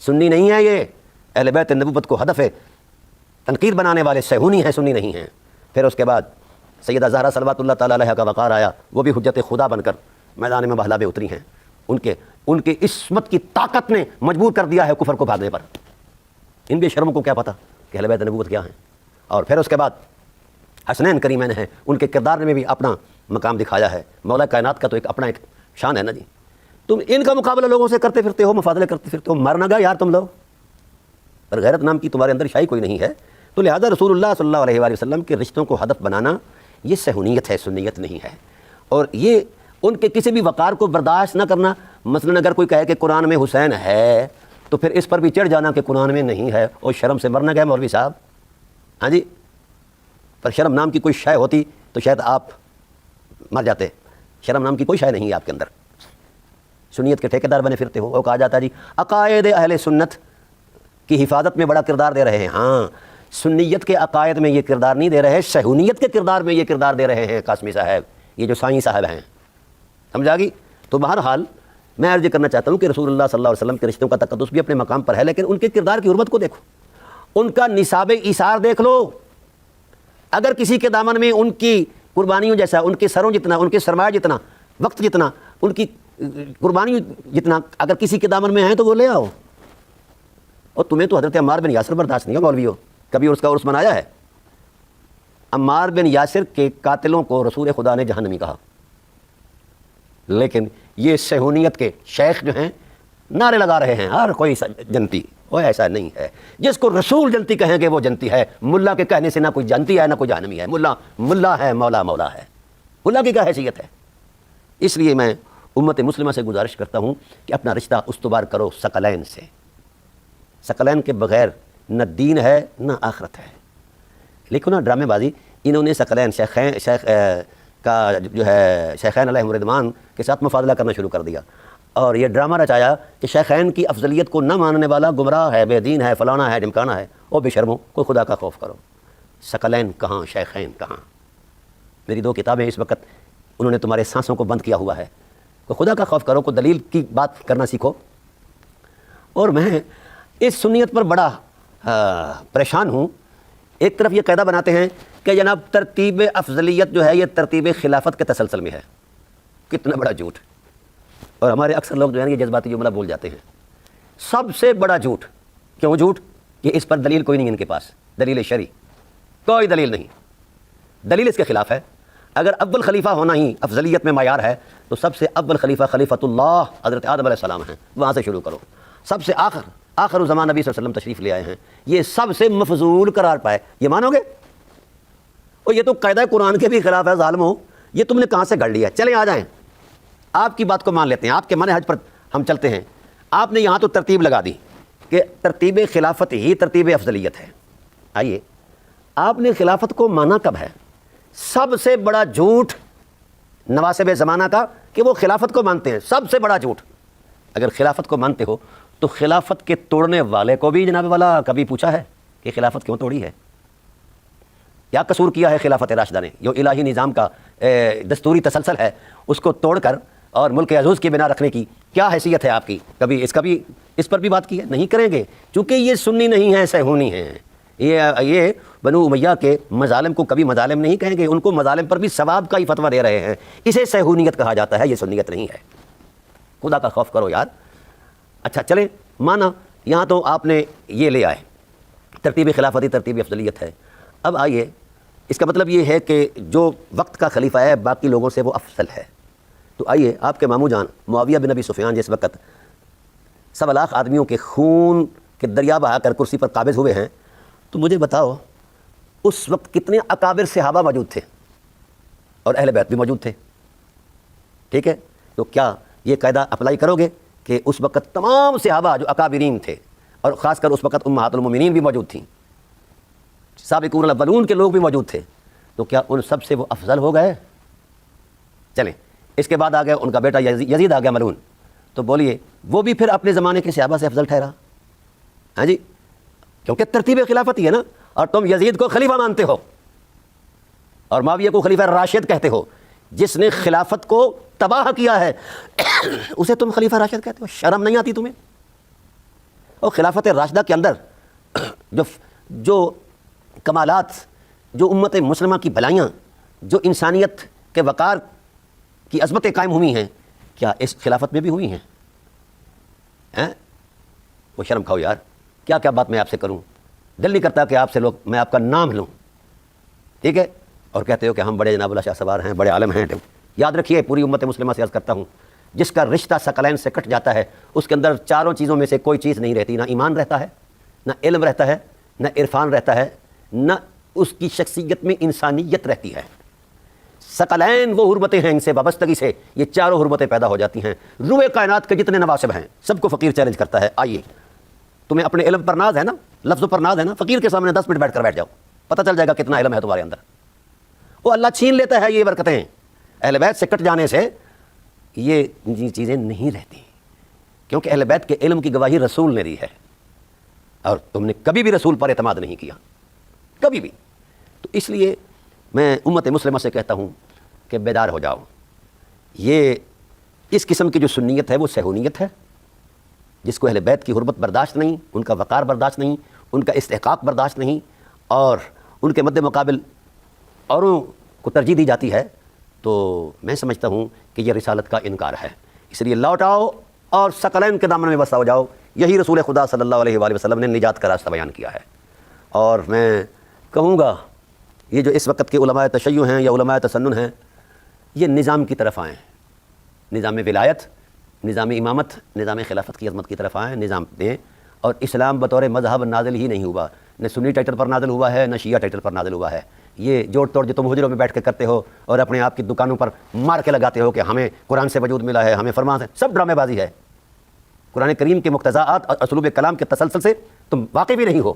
سنی نہیں ہے یہ، اہل بیت نبوت کو ہدف تنقید بنانے والے صہیونی ہیں، سنی نہیں ہیں۔ پھر اس کے بعد سیدہ زہرا صلوات اللہ تعالیٰ علیہ کا وقار آیا، وہ بھی حجت خدا بن کر میدان میں بہلا اتری ہیں۔ ان کے عصمت کی طاقت نے مجبور کر دیا ہے کفر کو بھاگنے پر۔ ان بے شرموں کو کیا پتہ کہ اہل بیت نبوت کیا ہیں۔ اور پھر اس کے بعد حسنین کریمین ہیں، ان کے کردار میں بھی اپنا مقام دکھایا ہے۔ مولا کائنات کا تو اپنا ایک شان ہے نا جی۔ تم ان کا مقابلہ لوگوں سے کرتے پھرتے ہو، مفاضلے کرتے پھرتے ہو، مر نہ گئے یار تم لوگ، پر غیرت نام کی تمہارے اندر شائی کوئی نہیں ہے۔ تو لہذا رسول اللہ صلی اللہ علیہ وآلہ وسلم کے رشتوں کو ہدف بنانا یہ صہیونیت ہے، سنیت نہیں ہے۔ اور یہ ان کے کسی بھی وقار کو برداشت نہ کرنا، مثلا اگر کوئی کہے کہ قرآن میں حسین ہے تو پھر اس پر بھی چڑھ جانا کہ قرآن میں نہیں ہے، اور شرم سے مر نہ گئے مولوی صاحب۔ ہاں جی، پر شرم نام کی کوئی شے ہوتی تو شاید آپ مر جاتے۔ شرم نام کی کوئی شے نہیں ہے آپ کے اندر، سنیت کے ٹھیکیدار بنے پھرتے ہو۔ وہ کہا جاتا ہے جی عقائد اہل سنت کی حفاظت میں بڑا کردار دے رہے ہیں۔ ہاں، سنیت کے عقائد میں یہ کردار نہیں دے رہے، صہیونیت کے کردار میں یہ کردار دے رہے ہیں قاسمی صاحب، یہ جو سائیں صاحب ہیں، سمجھا گی؟ تو بہرحال میں عرض کرنا چاہتا ہوں کہ رسول اللہ صلی اللہ علیہ وسلم کے رشتوں کا تقدس بھی اپنے مقام پر ہے، لیکن ان کے کردار کی حرمت کو دیکھو، ان کا نصاب ایثار دیکھ لو۔ اگر کسی کے دامن میں ان کی قربانیوں جیسا، ان کے سروں جتنا، ان کے سرمایہ جتنا، وقت جتنا، ان کی قربانیوں جتنا اگر کسی کے دامن میں ہیں تو وہ لے آؤ۔ اور تمہیں تو حضرت عمار بن یاسر برداشت نہیں ہے مولویوں، کبھی اس کا عرس منایا ہے؟ عمار بن یاسر کے قاتلوں کو رسول خدا نے جہنمی کہا، لیکن یہ صہیونیت کے شیخ جو ہیں نعرے لگا رہے ہیں ہر کوئی جنتی۔ وہ ایسا نہیں ہے، جس کو رسول جنتی کہیں گے وہ جنتی ہے۔ ملا کے کہنے سے نہ کوئی جنتی ہے نہ کوئی جہنمی ہے، ملا ملا ہے، مولا مولا ہے، ملا کی کیا حیثیت ہے؟ اس لیے میں امت مسلمہ سے گزارش کرتا ہوں کہ اپنا رشتہ استوار کرو ثقلین سے۔ ثقلین کے بغیر نہ دین ہے نہ آخرت ہے۔ لیکن نا ڈرامے بازی، انہوں نے ثقلین شیخ کا جو ہے شیخین علیہ رضوان کے ساتھ مفاضلہ کرنا شروع کر دیا، اور یہ ڈرامہ رچایا کہ شیخین کی افضلیت کو نہ ماننے والا گمراہ ہے، بے دین ہے، فلانا ہے، ڈمکانا ہے۔ او بے شرمو، کوئی خدا کا خوف کرو۔ ثقلین کہاں، شیخین کہاں؟ میری 2 کتابیں اس وقت انہوں نے تمہارے سانسوں کو بند کیا ہوا ہے۔ کوئی خدا کا خوف کرو، کوئی دلیل کی بات کرنا سیکھو۔ اور میں اس سنیت پر بڑا پریشان ہوں۔ ایک طرف یہ قاعدہ بناتے ہیں کہ جناب ترتیب افضلیت جو ہے یہ ترتیب خلافت کے تسلسل میں ہے۔ کتنا بڑا جھوٹ! اور ہمارے اکثر لوگ جو ہیں یہ جذباتی جملہ بول جاتے ہیں۔ سب سے بڑا جھوٹ۔ کیوں جھوٹ؟ کہ اس پر دلیل کوئی نہیں ان کے پاس، دلیل شرعی کوئی دلیل نہیں، دلیل اس کے خلاف ہے۔ اگر اول خلیفہ ہونا ہی افضلیت میں معیار ہے تو سب سے اول خلیفہ خلیفۃ اللہ حضرت آدم علیہ السلام ہیں، وہاں سے شروع کرو۔ سب سے آخر زمان نبی صلی اللہ علیہ وسلم تشریف لے آئے ہیں، یہ سب سے مفضول قرار پائے، یہ مانو گے؟ اور یہ تو قاعدہ قرآن کے بھی خلاف ہے ظالمو، یہ تم نے کہاں سے گھڑ لیا؟ چلیں آ جائیں، آپ کی بات کو مان لیتے ہیں، آپ کے منہج پر ہم چلتے ہیں۔ آپ نے یہاں تو ترتیب لگا دی کہ ترتیب خلافت ہی ترتیب افضلیت ہے۔ آئیے، آپ نے خلافت کو مانا کب ہے؟ سب سے بڑا جھوٹ نواسب زمانہ کا کہ وہ خلافت کو مانتے ہیں، سب سے بڑا جھوٹ۔ اگر خلافت کو مانتے ہو تو خلافت کے توڑنے والے کو بھی جناب والا کبھی پوچھا ہے کہ خلافت کیوں توڑی ہے؟ کیا قصور کیا ہے خلافت راشدہ نے؟ جو الہی نظام کا دستوری تسلسل ہے اس کو توڑ کر اور ملک عزوز کی بنا رکھنے کی کیا حیثیت ہے آپ کی؟ کبھی اس پر بھی بات کی ہے؟ نہیں کریں گے، چونکہ یہ سنی نہیں ہے، صہیونی ہیں۔ یہ بنو امیہ کے مظالم کو کبھی مظالم نہیں کہیں گے، ان کو مظالم پر بھی ثواب کا ہی فتویٰ دے رہے ہیں۔ اسے صہیونیت کہا جاتا ہے، یہ سنیت نہیں ہے۔ خدا کا خوف کرو یار۔ اچھا چلیں، مانا یہاں تو آپ نے یہ لے آئے ترتیب خلافتی ترتیب افضلیت ہے۔ اب آئیے، اس کا مطلب یہ ہے کہ جو وقت کا خلیفہ ہے باقی لوگوں سے وہ افضل ہے۔ تو آئیے، آپ کے ماموں جان معاویہ بن ابی سفیان جس وقت 1.25 لاکھ آدمیوں کے خون کے دریا بہا کر کرسی پر قابض ہوئے ہیں، تو مجھے بتاؤ اس وقت کتنے اکابر صحابہ موجود تھے اور اہل بیت بھی موجود تھے؟ ٹھیک ہے، تو کیا یہ قاعدہ اپلائی کرو گے کہ اس وقت تمام صحابہ جو اکابرین تھے، اور خاص کر اس وقت امہات المومنین بھی موجود تھیں، سابقون الاولون کے لوگ بھی موجود تھے، تو کیا ان سب سے وہ افضل ہو گئے؟ چلیں، اس کے بعد آ گیا ان کا بیٹا یزید آ گیا ملعون، تو بولیے وہ بھی پھر اپنے زمانے کے صحابہ سے افضل ٹھہرا؟ ہاں جی، کیونکہ ترتیب خلافت ہی ہے نا، اور تم یزید کو خلیفہ مانتے ہو اور معاویہ کو خلیفہ راشد کہتے ہو، جس نے خلافت کو تباہ کیا ہے اسے تم خلیفہ راشد کہتے ہو؟ شرم نہیں آتی تمہیں؟ اور خلافت راشدہ کے اندر جو کمالات، جو امت مسلمہ کی بھلائیاں، جو انسانیت کے وقار کی عظمتیں قائم ہوئی ہیں، کیا اس خلافت میں بھی ہوئی ہیں؟ وہ شرم کھاؤ یار، کیا کیا بات میں آپ سے کروں، دل نہیں کرتا کہ آپ سے میں آپ کا نام لوں، ٹھیک ہے، اور کہتے ہو کہ ہم بڑے جناب اللہ شاہ سوار ہیں، بڑے عالم ہیں۔ یاد رکھیے، پوری امت مسلمہ سے عرض کرتا ہوں، جس کا رشتہ ثقلین سے کٹ جاتا ہے اس کے اندر چاروں چیزوں میں سے کوئی چیز نہیں رہتی، نہ ایمان رہتا ہے، نہ علم رہتا ہے، نہ عرفان رہتا ہے، نہ اس کی شخصیت میں انسانیت رہتی ہے۔ ثقلین وہ حرمتیں ہیں، ان سے وابستگی سے یہ چاروں حرمتیں پیدا ہو جاتی ہیں۔ روئے کائنات کے جتنے نواسب ہیں سب کو فقیر چیلنج کرتا ہے، آئیے تمہیں اپنے علم پر ناز ہے نا، لفظوں پر ناز ہے نا، فقیر کے سامنے 10 منٹ بیٹھ جاؤ، پتہ چل جائے گا کتنا علم ہے تمہارے اندر۔ وہ اللہ چھین لیتا ہے یہ برکتیں، اہل بیت سے کٹ جانے سے یہ چیزیں نہیں رہتی، کیونکہ اہل بیت کے علم کی گواہی رسول نے دی ہے، اور تم نے کبھی بھی رسول پر اعتماد نہیں کیا، کبھی بھی۔ تو اس لیے میں امت مسلمہ سے کہتا ہوں کہ بیدار ہو جاؤ۔ یہ اس قسم کی جو سنیت ہے وہ صہیونیت ہے، جس کو اہل بیت کی حرمت برداشت نہیں، ان کا وقار برداشت نہیں، ان کا استحقاق برداشت نہیں، اور ان کے مد مقابل اوروں کو ترجیح دی جاتی ہے، تو میں سمجھتا ہوں کہ یہ رسالت کا انکار ہے۔ اس لیے لوٹ آؤ اور ثقلین کے دامن میں بسا ہو جاؤ۔ یہی رسول خدا صلی اللہ علیہ وآلہ وسلم نے نجات کا راستہ بیان کیا ہے۔ اور میں کہوں گا یہ جو اس وقت کے علماء تشیع ہیں یا علماء تسنن ہیں، یہ نظام کی طرف آئیں، نظام ولایت، نظام امامت، نظام خلافت کی عظمت کی طرف آئیں، نظام دیں۔ اور اسلام بطور مذہب نازل ہی نہیں ہوا، نہ سنی ٹائٹل پر نازل ہوا ہے، نہ شیعہ ٹائٹل پر نازل ہوا ہے۔ یہ جوڑ توڑ جو تم حجروں میں بیٹھ کے کرتے ہو اور اپنے آپ کی دکانوں پر مار کے لگاتے ہو کہ ہمیں قرآن سے وجود ملا ہے، ہمیں فرمان ہے، سب ڈرامے بازی ہے۔ قرآن کریم کے مقتضاءات اور اسلوب کلام کے تسلسل سے تم واقف بھی نہیں ہو،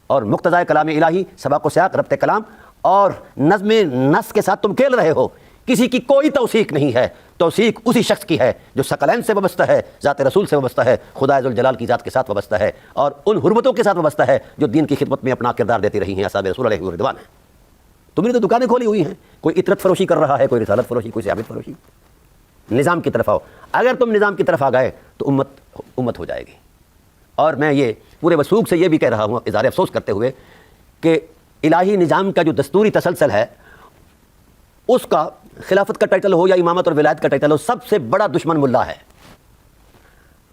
اور مقتضاء کلام الہی، سباق و سیاق، ربط کلام اور نظم نص کے ساتھ تم کھیل رہے ہو۔ کسی کی کوئی توثیق نہیں ہے، توثیق اسی شخص کی ہے جو ثقلین سے وابستہ ہے، ذات رسول سے وابستہ ہے، خدا ذوالجلال کی ذات کے ساتھ وابستہ ہے، اور ان حرمتوں کے ساتھ وابستہ ہے جو دین کی خدمت میں اپنا کردار دیتی رہی ہیں اصحاب رسول علیہ رضوان ہیں۔ تم نے تو دکانیں کھولی ہوئی ہیں، کوئی اطرت فروشی کر رہا ہے، کوئی رسالت فروشی، کوئی ثابت فروشی۔ نظام کی طرف آؤ، اگر تم نظام کی طرف آ گئے تو امت ہو جائے گی۔ اور میں یہ پورے وثوق سے یہ بھی کہہ رہا ہوں اظہار افسوس کرتے ہوئے کہ الہی نظام کا جو دستوری تسلسل ہے، اس کا خلافت کا ٹائٹل ہو یا امامت اور ولایت کا ٹائٹل ہو، سب سے بڑا دشمن ملا ہے،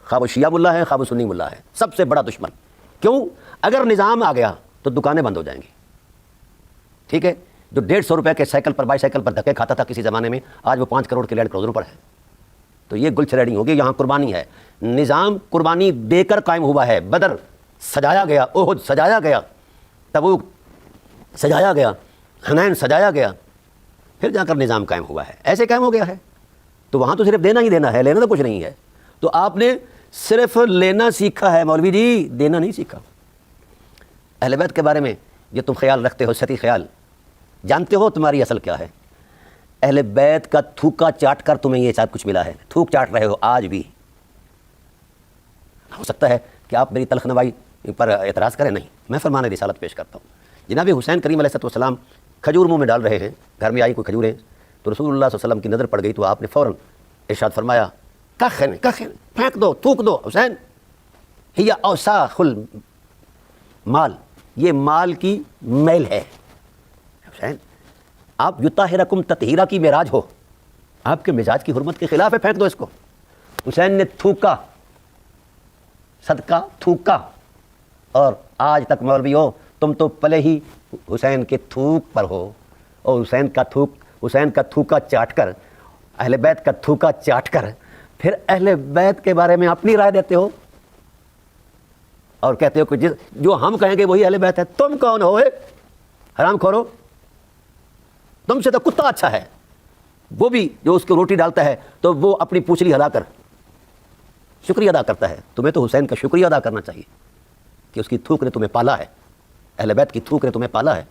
خواہ وہ شیعہ ملا ہے، خواہ وہ سنی ملا ہے، سب سے بڑا دشمن۔ کیوں؟ اگر نظام آ گیا تو دکانیں بند ہو جائیں گی، ٹھیک ہے؟ جو 150 روپے کے سائیکل پر، بائی سائیکل پر دھکے کھاتا تھا کسی زمانے میں، آج وہ 5 کروڑ کے لینڈ کروزروں پر ہے۔ تو یہ گل چھریڈنگ ہوگی، یہاں قربانی ہے، نظام قربانی دے کر قائم ہوا ہے۔ بدر سجایا گیا، احد سجایا گیا، تبوک سجایا گیا، حنین سجایا گیا، پھر جا کر نظام قائم ہوا ہے، ایسے قائم ہو گیا ہے۔ تو وہاں تو صرف دینا ہی دینا ہے، لینا تو کچھ نہیں ہے۔ تو آپ نے صرف لینا سیکھا ہے مولوی جی، دینا نہیں سیکھا۔ اہل بیت کے بارے میں جو تم خیال رکھتے ہو، سطحی خیال، جانتے ہو تمہاری اصل کیا ہے؟ اہل بیت کا تھوکا چاٹ کر تمہیں یہ سب کچھ ملا ہے، تھوک چاٹ رہے ہو آج بھی۔ ہو سکتا ہے کہ آپ میری تلخ نوائی پر اعتراض کریں، نہیں، میں فرمان رسالت پیش کرتا ہوں۔ جناب حسین کریم علیہ السلام کھجور منہ میں ڈال رہے ہیں، گھر میں آئی کوئی کھجوریں، تو رسول اللہ صلی اللہ علیہ وسلم کی نظر پڑ گئی، تو آپ نے فوراً ارشاد فرمایا، کخن پھینک دو، تھوک دو حسین، ہی اوساخ المال، یہ مال کی میل ہے۔ حسین آپ یطہرکم تطہیرا کی معراج ہو، آپ کے مزاج کی حرمت کے خلاف ہے، پھینک دو اس کو۔ حسین نے تھوکا، صدقہ تھوکا، اور آج تک مولوی ہو تم تو پلے ہی حسین کے تھوک پر ہو، اور حسین کا تھوکا چاٹ کر، اہل بیت کا تھوکا چاٹ کر پھر اہل بیت کے بارے میں اپنی رائے دیتے ہو، اور کہتے ہو کہ جو ہم کہیں گے وہی اہل بیت ہے۔ تم کون ہو حرام کھورو؟ تم سے تو کتا اچھا ہے، وہ بھی جو اس کو روٹی ڈالتا ہے تو وہ اپنی پوچھلی ہلا کر شکریہ ادا کرتا ہے۔ تمہیں تو حسین کا شکریہ ادا کرنا چاہیے کہ اس کی تھوک نے تمہیں پالا ہے، اہل بیت کی تھوک نے تمہیں پالا ہے۔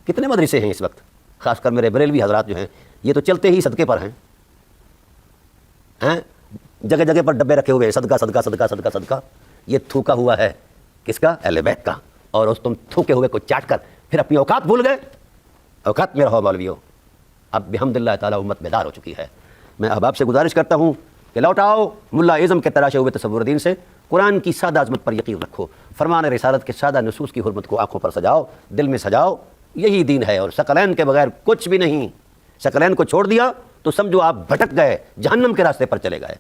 کتنے مدرسے ہیں اس وقت، خاص کر میرے بریلوی حضرات جو ہیں، یہ تو چلتے ہی صدقے پر ہیں، جگہ جگہ پر ڈبے رکھے ہوئے ہیں، صدقہ صدقہ صدقہ صدقہ صدقہ۔ یہ تھوکا ہوا ہے کس کا؟ اہل بیت کا، اور اس تم تھوکے ہوئے کو چاٹ کر پھر اپنی اوقات بھول گئے۔ اوقات میں رہو مولویو، اب بحمد اللہ تعالیٰ امت بیدار ہو چکی ہے۔ میں احباب سے گزارش کرتا ہوں کہ لوٹاؤ ملا ازم کے تراشے ہوئے تصور دین سے، قرآن کی سادہ عظمت پر یقین رکھو، فرمان رسالت کے سادہ نصوص کی حرمت کو آنکھوں پر سجاؤ، دل میں سجاؤ، یہی دین ہے، اور ثقلین کے بغیر کچھ بھی نہیں۔ ثقلین کو چھوڑ دیا تو سمجھو آپ بھٹک گئے، جہنم کے راستے پر چلے گئے۔